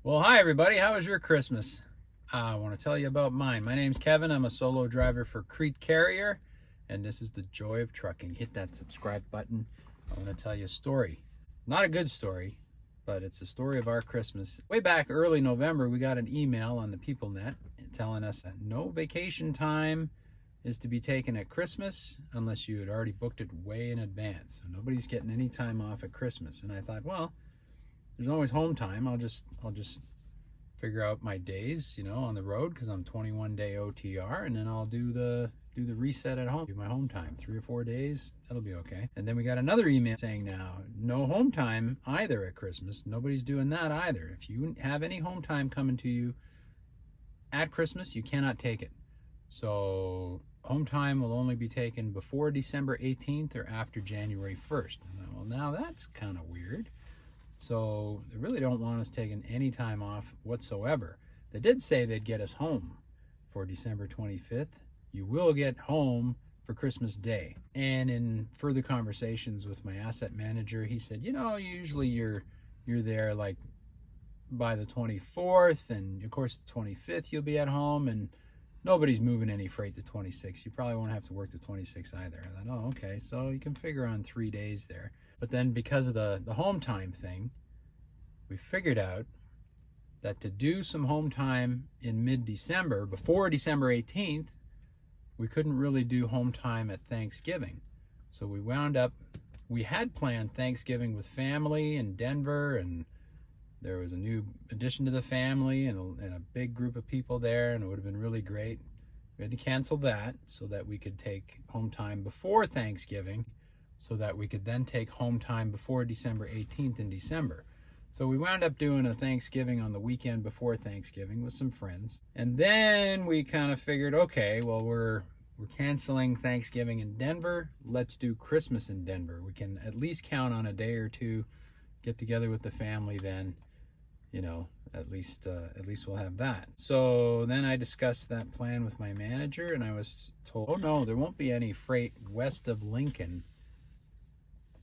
Well, hi everybody. How was your Christmas? I want to tell you about mine. My name's Kevin. I'm a solo driver for CRETE Carrier, and this is the joy of trucking. Hit that subscribe button. I want to tell you a story. Not a good story, but it's a story of our Christmas. Way back early November, we got an email on the PeopleNet telling us that no vacation time is to be taken at Christmas unless you had already booked it way in advance. So nobody's getting any time off at Christmas. And I thought, well, there's always home time. I'll just figure out my days, on the road, because I'm 21-day OTR, and then I'll do the reset at home, do my home time, 3 or 4 days. That'll be okay. And then we got another email saying now no home time either at Christmas. Nobody's doing that either. If you have any home time coming to you at Christmas, you cannot take it. So home time will only be taken before December 18th or after January 1st. Well, now that's kind of weird. So they really don't want us taking any time off whatsoever. They did say they'd get us home for December 25th. You will get home for Christmas Day. And in further conversations with my asset manager, he said, usually you're there like by the 24th, and of course the 25th you'll be at home, and nobody's moving any freight the 26th. You probably won't have to work the 26th either. I thought, oh, okay, so you can figure on 3 days there. But then because of the home time thing, we figured out that to do some home time in mid-December, before December 18th, we couldn't really do home time at Thanksgiving. So we had planned Thanksgiving with family in Denver, and there was a new addition to the family and a big group of people there, and it would have been really great. We had to cancel that so that we could take home time before Thanksgiving, so that we could then take home time before December 18th in December. So we wound up doing a Thanksgiving on the weekend before Thanksgiving with some friends. And then we kind of figured, okay, well, we're canceling Thanksgiving in Denver. Let's do Christmas in Denver. We can at least count on a day or two, get together with the family then, at least we'll have that. So then I discussed that plan with my manager, and I was told, oh no, there won't be any freight west of Lincoln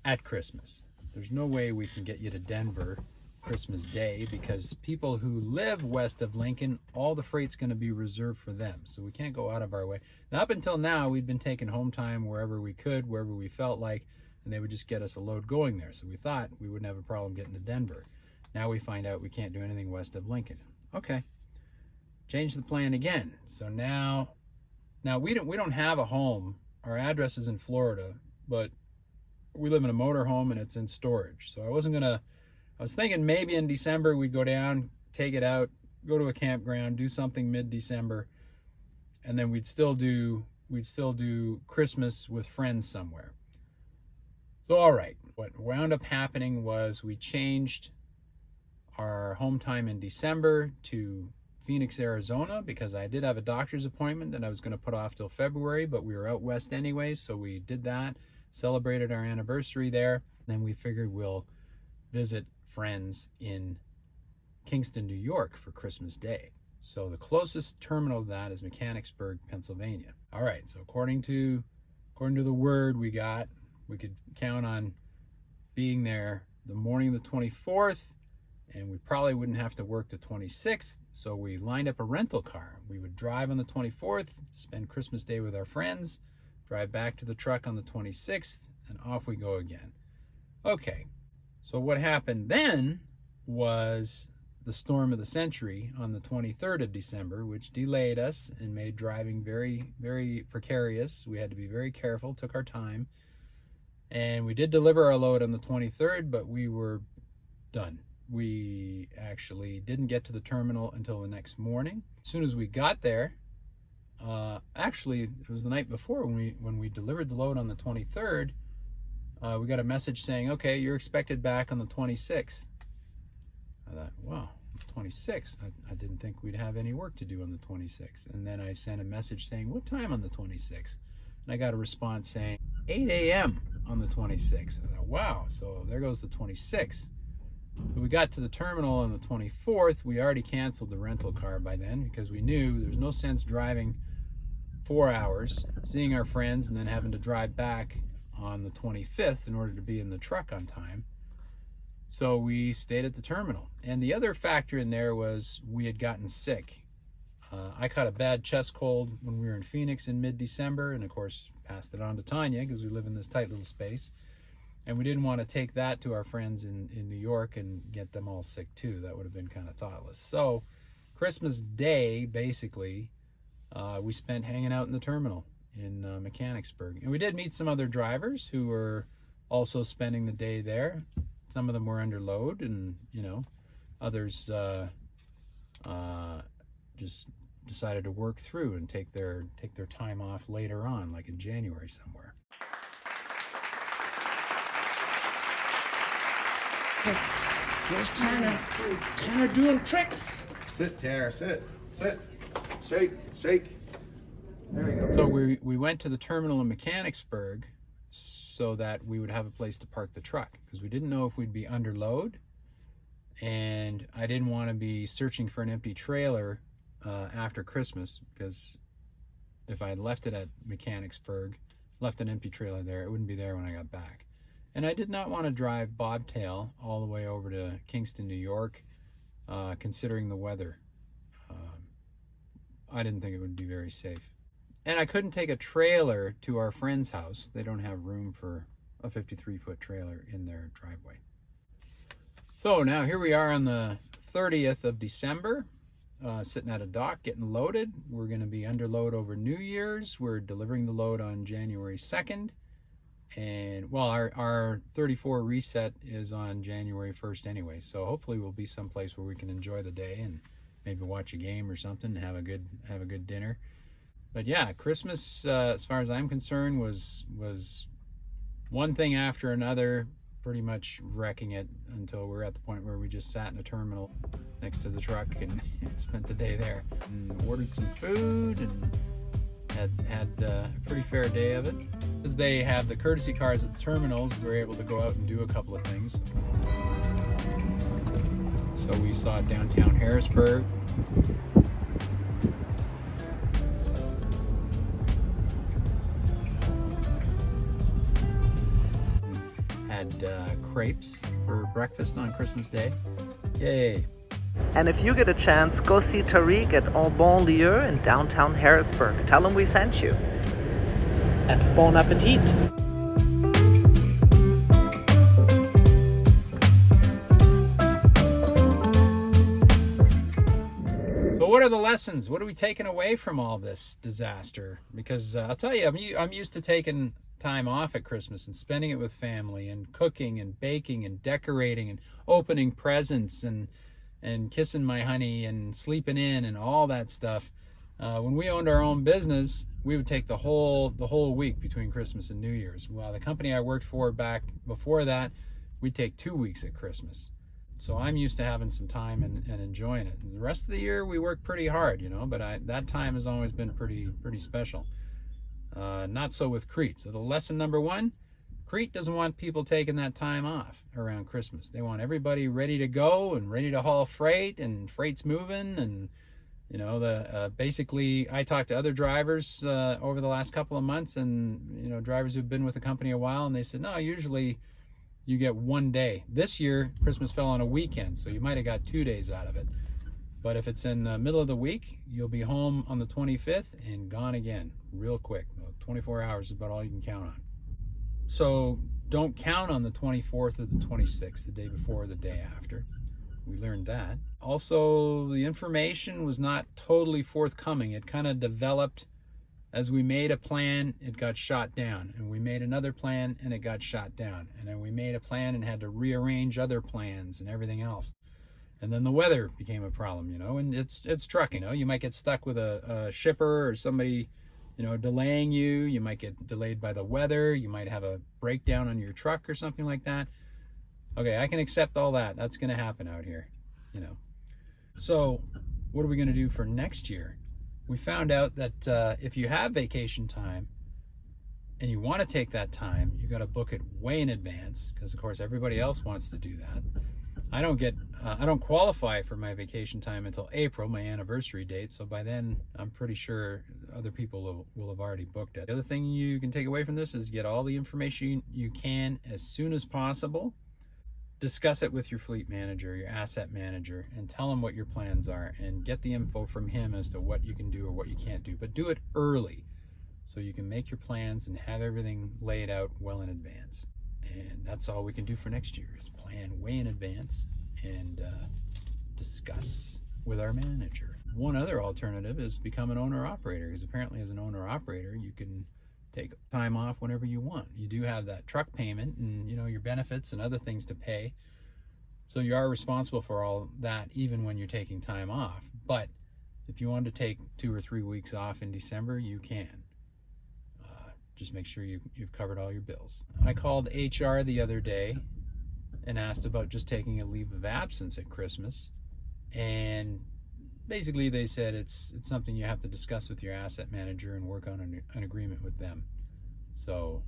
at Christmas. There's no way we can get you to Denver Christmas Day, because people who live west of Lincoln, all the freight's going to be reserved for them. So we can't go out of our way. Now, up until now, we'd been taking home time wherever we could, wherever we felt like, and they would just get us a load going there. So we thought we wouldn't have a problem getting to Denver. Now we find out we can't do anything west of Lincoln. Okay, change the plan again. So now we don't have a home. Our address is in Florida, but we live in a motor home and it's in storage. So I was thinking maybe in December we'd go down, take it out, go to a campground, do something mid-December, and then we'd still do Christmas with friends somewhere. So all right, what wound up happening was we changed our home time in December to Phoenix, Arizona, because I did have a doctor's appointment that I was going to put off till February, but we were out west anyway, so we did that. Celebrated our anniversary there. Then we figured we'll visit friends in Kingston, New York for Christmas Day. So the closest terminal to that is Mechanicsburg, Pennsylvania. All right, so according to the word we got, we could count on being there the morning of the 24th, and we probably wouldn't have to work the 26th. So we lined up a rental car. We would drive on the 24th, spend Christmas Day with our friends, drive back to the truck on the 26th, and off we go again. Okay, so what happened then was the storm of the century on the 23rd of December, which delayed us and made driving very, very precarious. We had to be very careful, took our time, and we did deliver our load on the 23rd, but we were done. We actually didn't get to the terminal until the next morning. As soon as we got there, actually it was the night before when we delivered the load on the 23rd, we got a message saying, okay, you're expected back on the 26th. I thought, wow, 26th. I didn't think we'd have any work to do on the 26th. And then I sent a message saying, what time on the 26th? And I got a response saying 8 a.m. on the 26th. I thought, wow, so there goes the 26th. When we got to the terminal on the 24th, we already canceled the rental car by then, because we knew there was no sense driving 4 hours, seeing our friends, and then having to drive back on the 25th in order to be in the truck on time. So we stayed at the terminal. And the other factor in there was we had gotten sick. I caught a bad chest cold when we were in Phoenix in mid-December, and of course passed it on to Tanya because we live in this tight little space. And we didn't want to take that to our friends in New York and get them all sick too. That would have been kind of thoughtless. So Christmas Day, basically, we spent hanging out in the terminal in Mechanicsburg. And we did meet some other drivers who were also spending the day there. Some of them were under load, and others just decided to work through and take their time off later on, like in January somewhere. Here's Tanner. Tanner doing tricks. Sit, Tanner, sit. Shake, shake. There you go. So we went to the terminal in Mechanicsburg so that we would have a place to park the truck, because we didn't know if we'd be under load, and I didn't want to be searching for an empty trailer after Christmas, because if I had left it at Mechanicsburg, left an empty trailer there, it wouldn't be there when I got back. And I did not want to drive bobtail all the way over to Kingston, New York, considering the weather. I didn't think it would be very safe. And I couldn't take a trailer to our friend's house. They don't have room for a 53-foot trailer in their driveway. So now here we are on the 30th of December, sitting at a dock getting loaded. We're going to be under load over New Year's. We're delivering the load on January 2nd. And well, our 34 reset is on January 1st anyway, so hopefully we'll be someplace where we can enjoy the day and maybe watch a game or something, and have a good dinner. But yeah, Christmas, as far as I'm concerned, was one thing after another, pretty much wrecking it until we're at the point where we just sat in a terminal next to the truck and spent the day there and ordered some food and had a pretty fair day of it. As they have the courtesy cars at the terminals, we were able to go out and do a couple of things. So we saw downtown Harrisburg. Had crepes for breakfast on Christmas Day. Yay! And if you get a chance, go see Tariq at Au Bon Lieu in downtown Harrisburg. Tell him we sent you. And bon appetit! So what are the lessons? What are we taking away from all this disaster? Because I'll tell you, I'm used to taking time off at Christmas and spending it with family and cooking and baking and decorating and opening presents and kissing my honey and sleeping in and all that stuff. When we owned our own business, we would take the whole week between Christmas and New Year's. Well, the company I worked for back before that, we'd take 2 weeks at Christmas. So I'm used to having some time and enjoying it. And the rest of the year we work pretty hard, but that time has always been pretty special. Not so with CRETE. So the lesson number one, CRETE doesn't want people taking that time off around Christmas. They want everybody ready to go and ready to haul freight, and freight's moving. And basically I talked to other drivers over the last couple of months, and drivers who've been with the company a while, and they said, no, usually you get 1 day. This year Christmas fell on a weekend, so you might have got 2 days out of it. But if it's in the middle of the week, you'll be home on the 25th and gone again real quick. 24 hours is about all you can count on. So don't count on the 24th or the 26th, the day before or the day after. We learned that. Also, the information was not totally forthcoming. It kind of developed as we made a plan, it got shot down. And we made another plan and it got shot down. And then we made a plan and had to rearrange other plans and everything else. And then the weather became a problem, and it's trucking. You might get stuck with a shipper or somebody delaying you. You might get delayed by the weather. You might have a breakdown on your truck or something like that. Okay, I can accept all that. That's going to happen out here, So what are we going to do for next year? We found out that if you have vacation time and you want to take that time, you got to book it way in advance, because of course everybody else wants to do that. I don't qualify for my vacation time until April, my anniversary date. So by then, I'm pretty sure other people will have already booked it. The other thing you can take away from this is get all the information you can as soon as possible. discuss it with your fleet manager, your asset manager, and tell him what your plans are and get the info from him as to what you can do or what you can't do. But do it early so you can make your plans and have everything laid out well in advance. And that's all we can do for next year is plan way in advance and discuss with our manager. One other alternative is become an owner-operator, because apparently as an owner-operator you can take time off whenever you want. You do have that truck payment and your benefits and other things to pay, so you are responsible for all that even when you're taking time off. But if you want to take 2 or 3 weeks off in December, you can. Just make sure you've covered all your bills. I called HR the other day and asked about just taking a leave of absence at Christmas, and basically they said it's something you have to discuss with your asset manager and work on an agreement with them. So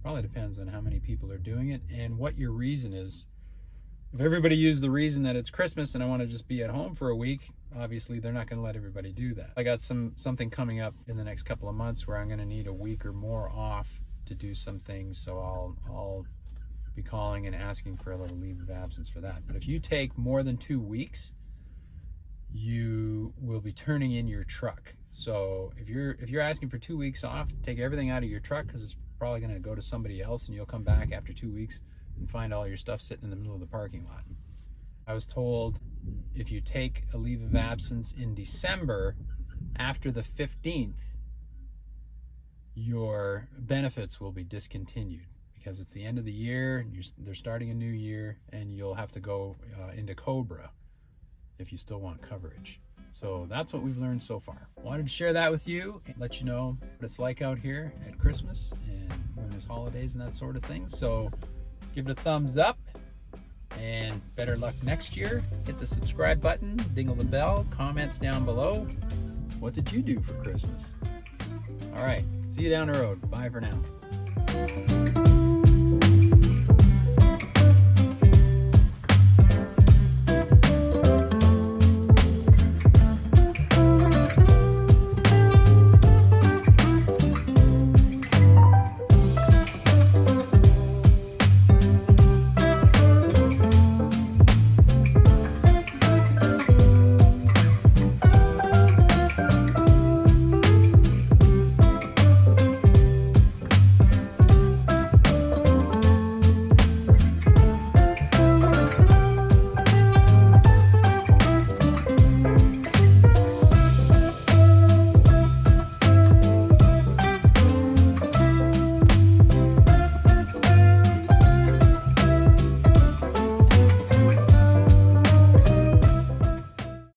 probably depends on how many people are doing it and what your reason is. If everybody used the reason that it's Christmas and I want to just be at home for a week, obviously they're not going to let everybody do that. I got something coming up in the next couple of months where I'm going to need a week or more off to do some things, so I'll be calling and asking for a little leave of absence for that. But if you take more than 2 weeks, you will be turning in your truck. So if you're asking for 2 weeks off, take everything out of your truck, because it's probably going to go to somebody else, and you'll come back after 2 weeks and find all your stuff sitting in the middle of the parking lot. I was told if you take a leave of absence in December after the 15th, your benefits will be discontinued, because it's the end of the year, they're starting a new year, and you'll have to go into COBRA if you still want coverage. So that's what we've learned so far. Wanted to share that with you and let you know what it's like out here at Christmas and when there's holidays and that sort of thing. So give it a thumbs up and better luck next year. Hit the subscribe button, dingle the bell, comments down below. What did you do for Christmas? All right, see you down the road. Bye for now.